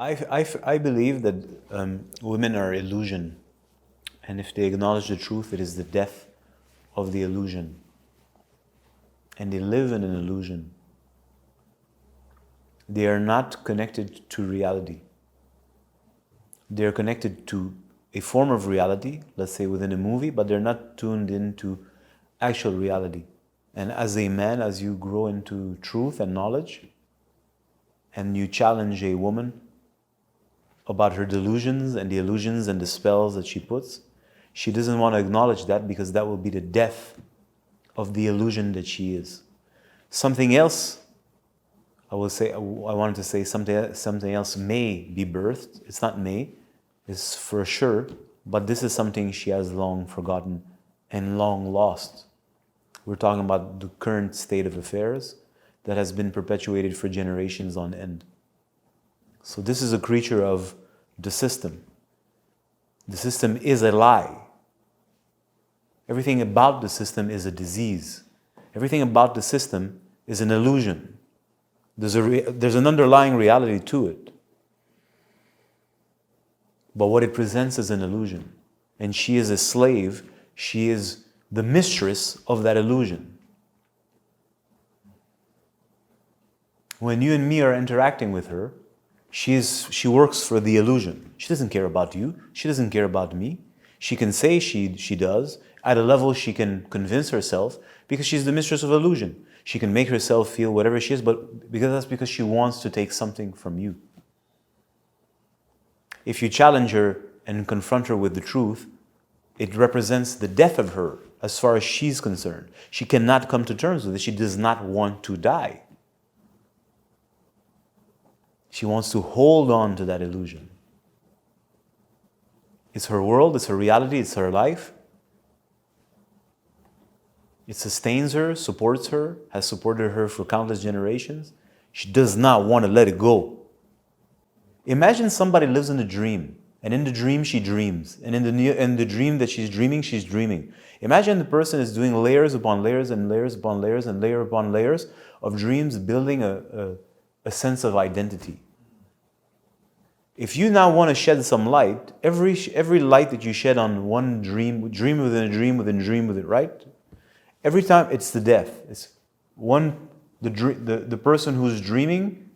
I believe that women are illusion, and if they acknowledge the truth, it is the death of the illusion. And they live in an illusion. They are not connected to reality. They are connected to a form of reality, let's say within a movie, but they're not tuned into actual reality. And as a man, as you grow into truth and knowledge, and you challenge a woman about her delusions and the illusions and the spells that she puts, she doesn't want to acknowledge that because that will be the death of the illusion that she is. Something else, I wanted to say something else may be birthed. It's not may, it's for sure, but this is something she has long forgotten and long lost. We're talking about the current state of affairs that has been perpetuated for generations on end. So this is a creature of the system. The system is a lie. Everything about the system is a disease. Everything about the system is an illusion. There's an underlying reality to it. But what it presents is an illusion. And she is a slave. She is the mistress of that illusion. When you and me are interacting with her, she works for the illusion. She doesn't care about you. She doesn't care about me. She can say she does. At a level she can convince herself because she's the mistress of illusion. She can make herself feel whatever she is, but that's because she wants to take something from you. If you challenge her and confront her with the truth, it represents the death of her as far as she's concerned. She cannot come to terms with it. She does not want to die. She wants to hold on to that illusion. It's her world, it's her reality, it's her life. It sustains her, supports her, has supported her for countless generations. She does not want to let it go. Imagine somebody lives in a dream, and in the dream she dreams, and in the dream that she's dreaming. Imagine the person is doing layers upon layers and layers upon layers and layer upon layers of dreams, building a sense of identity. If you now want to shed some light, every light that you shed on one dream within a dream within a dream within, right? Every time it's the death. It's the person who's dreaming.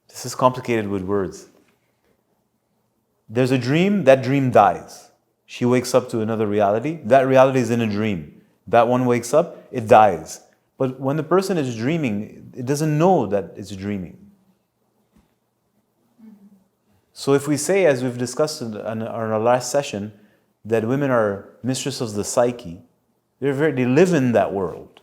This is complicated with words. There's a dream, that dream dies. She wakes up to another reality. That reality is in a dream. That one wakes up, it dies. But when the person is dreaming, it doesn't know that it's dreaming. So if we say, as we've discussed in our last session, that women are mistresses of the psyche, they live in that world.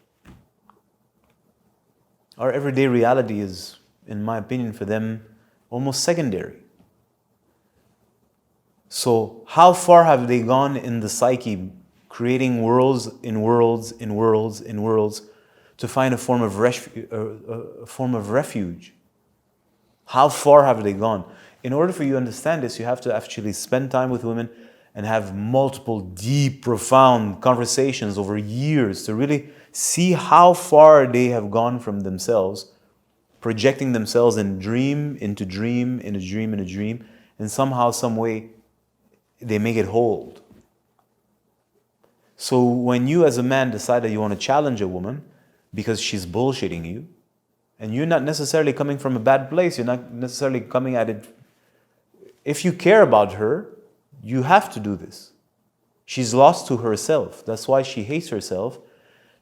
Our everyday reality is, in my opinion, for them, almost secondary. So how far have they gone in the psyche, creating worlds in worlds in worlds in worlds, to find a form of refuge? How far have they gone? In order for you to understand this, you have to actually spend time with women and have multiple deep, profound conversations over years to really see how far they have gone from themselves, projecting themselves in dream into dream, in a dream, in a dream, and somehow, some way, they make it hold. So when you as a man decide that you want to challenge a woman because she's bullshitting you, and you're not necessarily coming from a bad place, you're not necessarily coming at it. If you care about her, you have to do this. She's lost to herself. That's why she hates herself.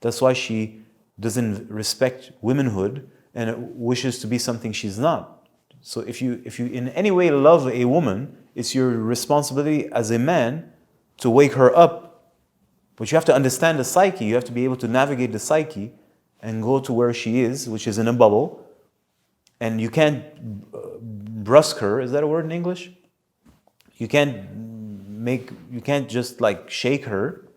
That's why she doesn't respect womanhood and wishes to be something she's not. So if you in any way love a woman, it's your responsibility as a man to wake her up. But you have to understand the psyche. You have to be able to navigate the psyche and go to where she is, which is in a bubble. And you can't brusque her. Is that a word in English? You can't just like shake her.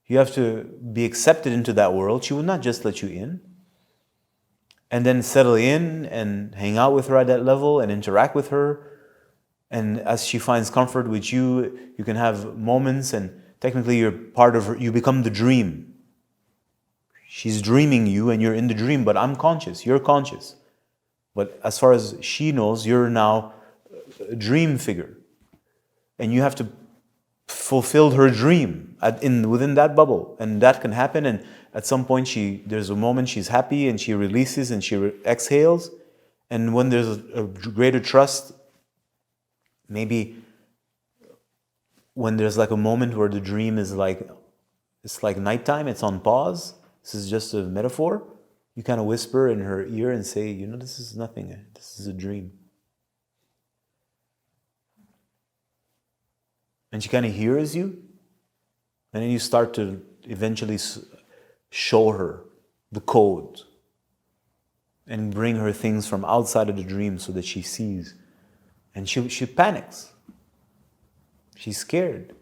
You have to be accepted into that world. She will not just let you in. And then settle in and hang out with her at that level and interact with her. And as she finds comfort with you, you can have moments, and technically you're part of her. You become the dream. She's dreaming you and you're in the dream, but I'm conscious. You're conscious. But as far as she knows, you're now a dream figure. And you have to fulfill her dream within that bubble. And that can happen. And at some point, there's a moment she's happy and she releases and she exhales. And when there's a greater trust, maybe when there's like a moment where the dream is like, it's like nighttime, it's on pause. This is just a metaphor. You kind of whisper in her ear and say, you know, this is nothing. This is a dream. And she kind of hears you. And then you start to eventually show her the code and bring her things from outside of the dream so that she sees. And she panics. She's scared.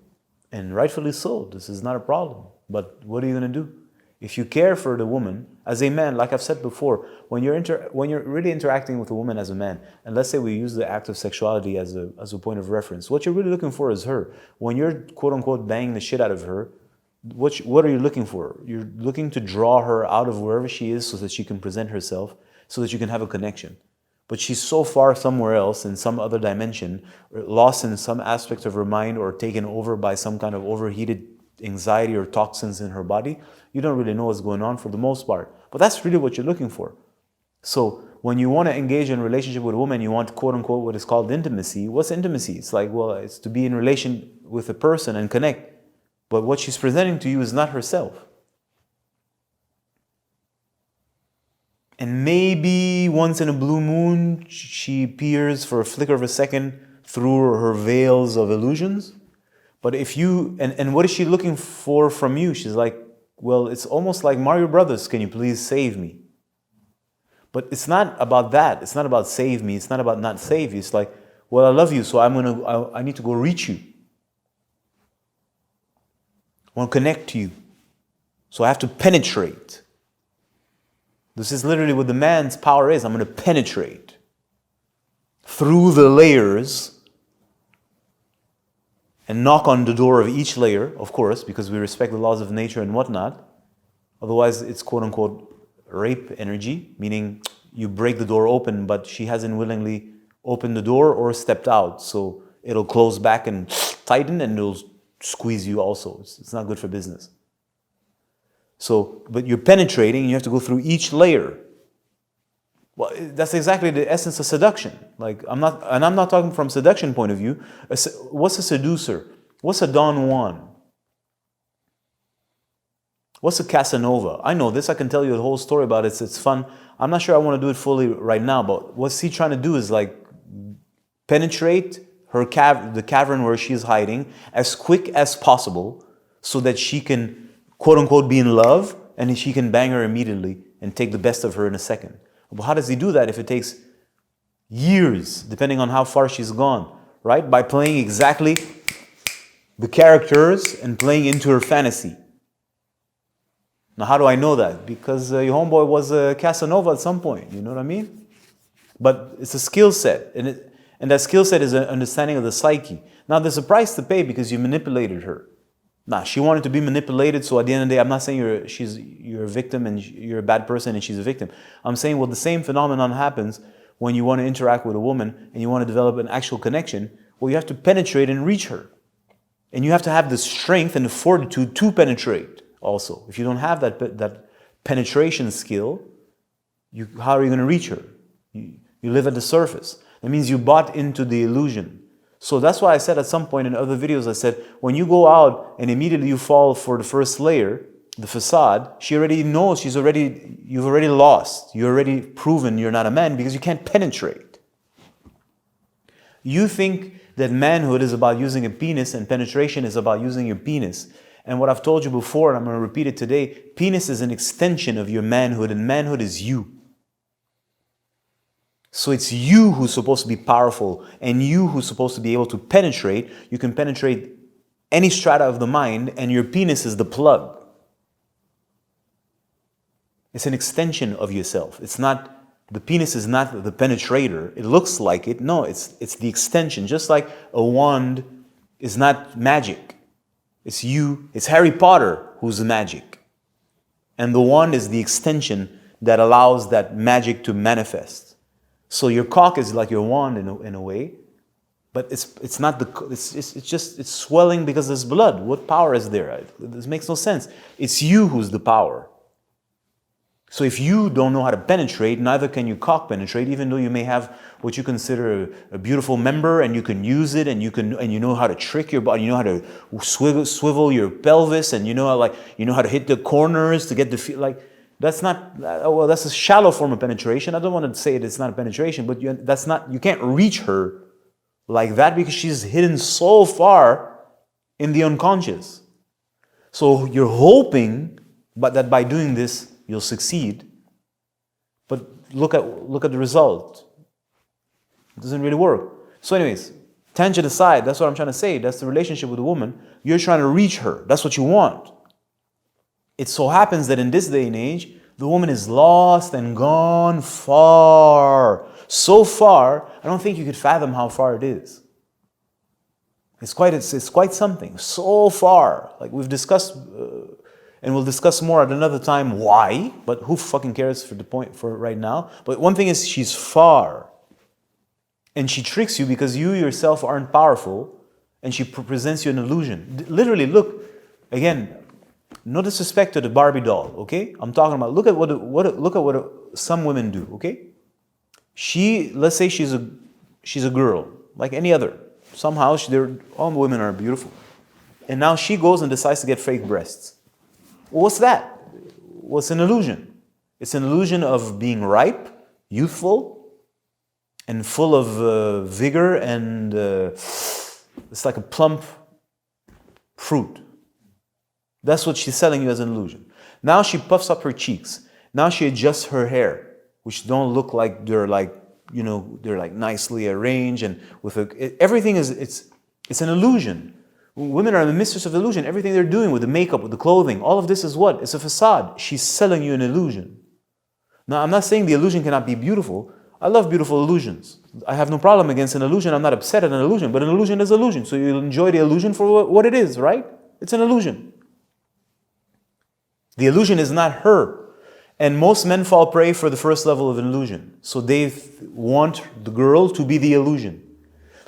And rightfully so. This is not a problem. But what are you going to do? If you care for the woman, as a man, like I've said before, when you're really interacting with a woman as a man, and let's say we use the act of sexuality as a point of reference, what you're really looking for is her. When you're quote-unquote banging the shit out of her, what are you looking for? You're looking to draw her out of wherever she is so that she can present herself, so that you can have a connection. But she's so far somewhere else in some other dimension, lost in some aspect of her mind or taken over by some kind of overheated anxiety or toxins in her body. You don't really know what's going on for the most part. But that's really what you're looking for. So when you want to engage in a relationship with a woman, you want quote unquote what is called intimacy. What's intimacy? It's like, well, it's to be in relation with a person and connect. But what she's presenting to you is not herself. And maybe once in a blue moon, she appears for a flicker of a second through her veils of illusions. But if you, and what is she looking for from you? She's like, well, it's almost like Mario Brothers, can you please save me? But it's not about that. It's not about save me. It's not about not save you. It's like, well, I love you, so I need to go reach you. I want to connect to you. So I have to penetrate. This is literally what the man's power is. I'm going to penetrate through the layers and knock on the door of each layer, of course, because we respect the laws of nature and whatnot. Otherwise, it's quote-unquote rape energy, meaning you break the door open, but she hasn't willingly opened the door or stepped out. So it'll close back and tighten and it'll squeeze you also. It's not good for business. So, but you're penetrating, you have to go through each layer. Well, that's exactly the essence of seduction. I'm not talking from seduction point of view. What's a seducer? What's a Don Juan? What's a Casanova? I know this. I can tell you the whole story about it. It's fun. I'm not sure I want to do it fully right now, but what's he trying to do is like penetrate the cavern where she's hiding as quick as possible so that she can, quote unquote, be in love and she can bang her immediately and take the best of her in a second. But how does he do that if it takes years, depending on how far she's gone, right? By playing exactly the characters and playing into her fantasy. Now, how do I know that? Because your homeboy was a Casanova at some point, you know what I mean? But it's a skill set, and that skill set is an understanding of the psyche. Now, there's a price to pay because you manipulated her. Nah, she wanted to be manipulated, so at the end of the day, I'm not saying you're a victim and you're a bad person and she's a victim. I'm saying, well, the same phenomenon happens when you want to interact with a woman and you want to develop an actual connection. Well, you have to penetrate and reach her. And you have to have the strength and the fortitude to penetrate also. If you don't have that penetration skill, how are you going to reach her? You live at the surface. That means you bought into the illusion. So that's why I said at some point in other videos, I said, when you go out and immediately you fall for the first layer, the facade, she already knows you've already lost. You're already proven you're not a man because you can't penetrate. You think that manhood is about using a penis and penetration is about using your penis. And what I've told you before, and I'm going to repeat it today, penis is an extension of your manhood and manhood is you. So it's you who's supposed to be powerful and you who's supposed to be able to penetrate. You can penetrate any strata of the mind and your penis is the plug. It's an extension of yourself. The penis is not the penetrator. It looks like it. No, it's the extension. Just like a wand is not magic. It's you. It's Harry Potter who's the magic. And the wand is the extension that allows that magic to manifest. So your cock is like your wand in a way, but it's not it's swelling because there's blood. What power is there? This makes no sense. It's you who's the power. So if you don't know how to penetrate, neither can your cock penetrate, even though you may have what you consider a beautiful member and you can use it and you know how to trick your body, you know how to swivel your pelvis, and you know how to hit the corners to get the feel. Like, that's not, well, that's a shallow form of penetration. I don't want to say it's not a penetration, but you can't reach her like that because she's hidden so far in the unconscious. So you're hoping that by doing this you'll succeed, but look at the result. It doesn't really work. So anyways, tangent aside, that's what I'm trying to say. That's the relationship with a woman. You're trying to reach her. That's what you want. It so happens that in this day and age, the woman is lost and gone far. So far, I don't think you could fathom how far it is. It's quite something. So far. Like we've discussed, and we'll discuss more at another time why, but who fucking cares for right now. But one thing is, she's far. And she tricks you because you yourself aren't powerful, and she presents you an illusion. Literally, look, again, no disrespect to the Barbie doll, okay? I'm talking about, look at what some women do, okay? Let's say she's a girl, like any other. Somehow, all women are beautiful. And now she goes and decides to get fake breasts. What's that? What's an illusion? It's an illusion of being ripe, youthful, and full of vigor, and it's like a plump fruit. That's what she's selling you as an illusion. Now she puffs up her cheeks. Now she adjusts her hair, which don't look like they're nicely arranged, and everything it's an illusion. Women are the mistress of illusion. Everything they're doing with the makeup, with the clothing, all of this is what? It's a facade. She's selling you an illusion. Now, I'm not saying the illusion cannot be beautiful. I love beautiful illusions. I have no problem against an illusion. I'm not upset at an illusion, but an illusion is illusion. So you'll enjoy the illusion for what it is, right? It's an illusion. The illusion is not her. And most men fall prey for the first level of an illusion. So they want the girl to be the illusion.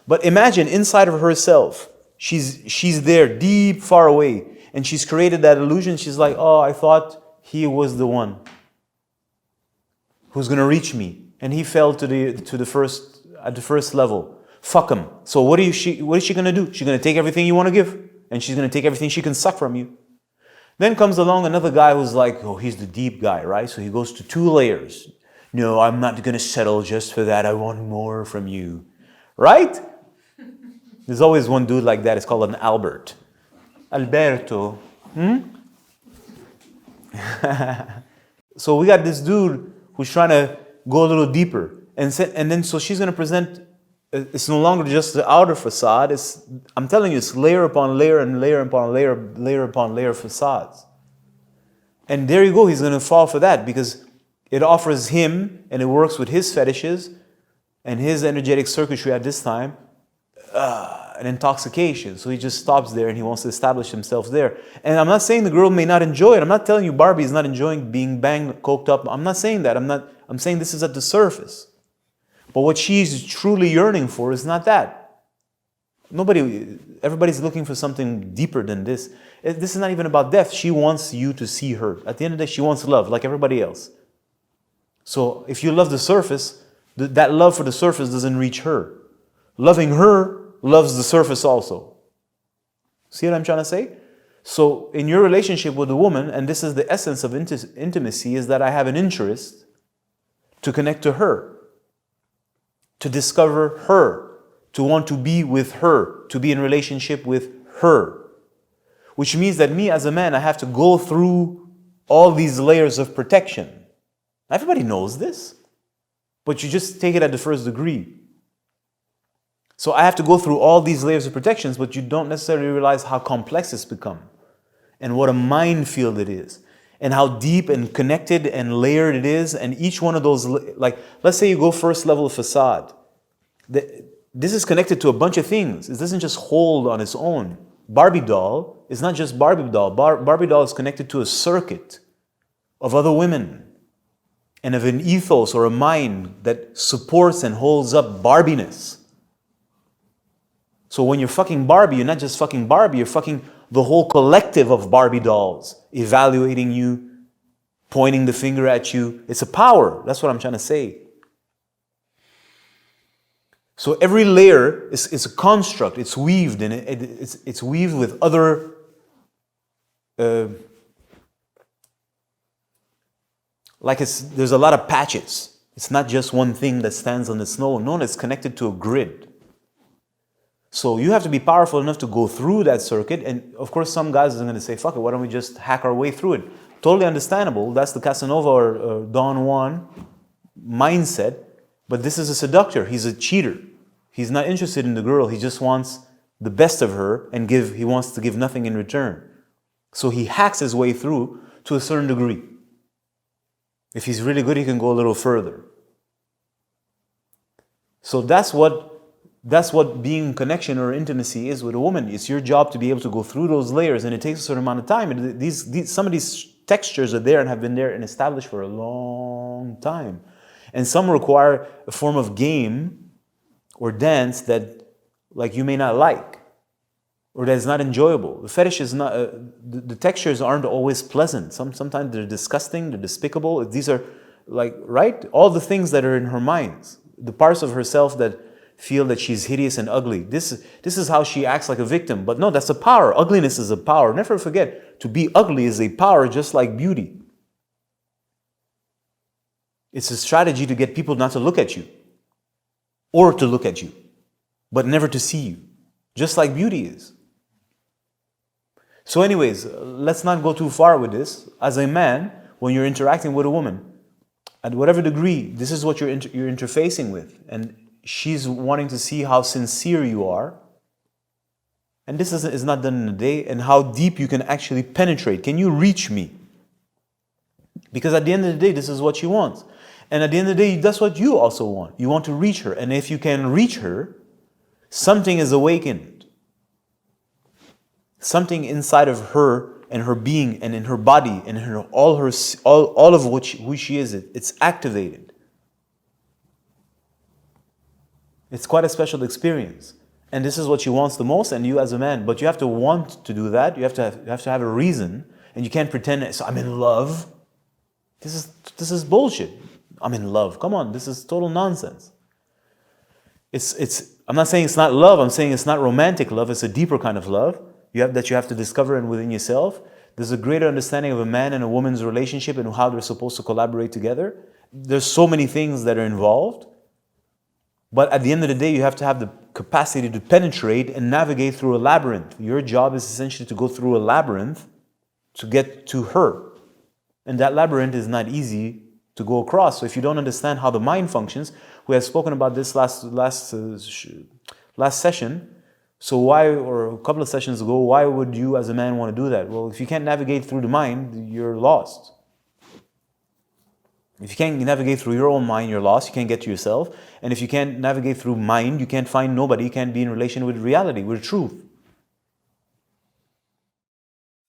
But imagine inside of herself, she's there, deep, far away, and she's created that illusion. She's like, oh, I thought he was the one who's going to reach me, and he fell at the first level. Fuck him. So what is she going to do? She's going to take everything you want to give, and she's going to take everything she can suck from you. Then comes along another guy who's like, oh, he's the deep guy, right? So he goes to 2 layers. No, I'm not going to settle just for that. I want more from you, right? There's always one dude like that. It's called an Albert. Alberto. So we got this dude who's trying to go a little deeper. And then so she's going to present, it's no longer just the outer facade. I'm telling you, it's layer upon layer and layer upon layer upon layer facades. And there you go. He's going to fall for that because it offers him, and it works with his fetishes and his energetic circuitry at this time, an intoxication. So he just stops there and he wants to establish himself there. And I'm not saying the girl may not enjoy it. I'm not telling you Barbie is not enjoying being banged, coked up. I'm not saying that. I'm saying this is at the surface. But what she's truly yearning for is not that. Everybody's looking for something deeper than this. This is not even about death. She wants you to see her. At the end of the day, she wants love like everybody else. So if you love the surface, that love for the surface doesn't reach her. Loving her loves the surface also. See what I'm trying to say? So in your relationship with a woman, and this is the essence of intimacy, is that I have an interest to connect to her, to discover her, to want to be with her, to be in relationship with her. Which means that me as a man, I have to go through all these layers of protection. Everybody knows this, but you just take it at the first degree. So I have to go through all these layers of protections, but you don't necessarily realize how complex it's become and what a minefield it is and how deep and connected and layered it is. And each one of those, like, let's say you go first level of facade. This is connected to a bunch of things. It doesn't just hold on its own. Barbie doll is not just Barbie doll. Barbie doll is connected to a circuit of other women. and of an ethos or a mind that supports and holds up Barbiness. So when you're fucking Barbie, you're not just fucking Barbie, you're fucking the whole collective of Barbie dolls, evaluating you, pointing the finger at you. It's a power. That's what I'm trying to say. So every layer is a construct. It's weaved, and it's weaved with other there's a lot of patches. It's not just one thing that stands on the snow. No, it's connected to a grid. So you have to be powerful enough to go through that circuit. And of course, some guys are going to say, fuck it, why don't we just hack our way through it? Totally understandable. That's the Casanova or Don Juan mindset. But this is a seductor. He's a cheater. He's not interested in the girl. He just wants the best of her and he wants to give nothing in return. So he hacks his way through to a certain degree. If he's really good, he can go a little further. So that's what being in connection or intimacy is with a woman. It's your job to be able to go through those layers, and it takes a certain amount of time. And some of these textures are there and have been there and established for a long time. And some require a form of game or dance that, like, you may not like, or that is not enjoyable. The fetish is not. The textures aren't always pleasant. Sometimes they're disgusting. They're despicable. These are right. All the things that are in her mind, the parts of herself that feel that she's hideous and ugly. This is how she acts like a victim. But no, that's a power. Ugliness is a power. Never forget, to be ugly is a power just like beauty. It's a strategy to get people not to look at you, or to look at you, but never to see you, just like beauty is. So anyways, let's not go too far with this. As a man, when you're interacting with a woman, at whatever degree, this is what you're interfacing with. And she's wanting to see how sincere you are. And this is not done in a day. And how deep you can actually penetrate. Can you reach me? Because at the end of the day, this is what she wants. And at the end of the day, that's what you also want. You want to reach her. And if you can reach her, something is awakened. Something inside of her and her being and in her body and in all of who she is, it's activated. It's quite a special experience. And this is what she wants the most, and you as a man. But you have to want to do that. You have to have a reason. And you can't pretend, so I'm in love. This is bullshit. I'm in love. Come on, this is total nonsense. I'm not saying it's not love. I'm saying it's not romantic love. It's a deeper kind of love. You have to discover within yourself. There's a greater understanding of a man and a woman's relationship and how they're supposed to collaborate together. There's so many things that are involved. But at the end of the day, you have to have the capacity to penetrate and navigate through a labyrinth. Your job is essentially to go through a labyrinth to get to her. And that labyrinth is not easy to go across. So if you don't understand how the mind functions, we have spoken about this last session. So or a couple of sessions ago, why would you as a man want to do that? Well, if you can't navigate through the mind, you're lost. If you can't navigate through your own mind, you're lost. You can't get to yourself. And if you can't navigate through mind, you can't find nobody. You can't be in relation with reality, with truth.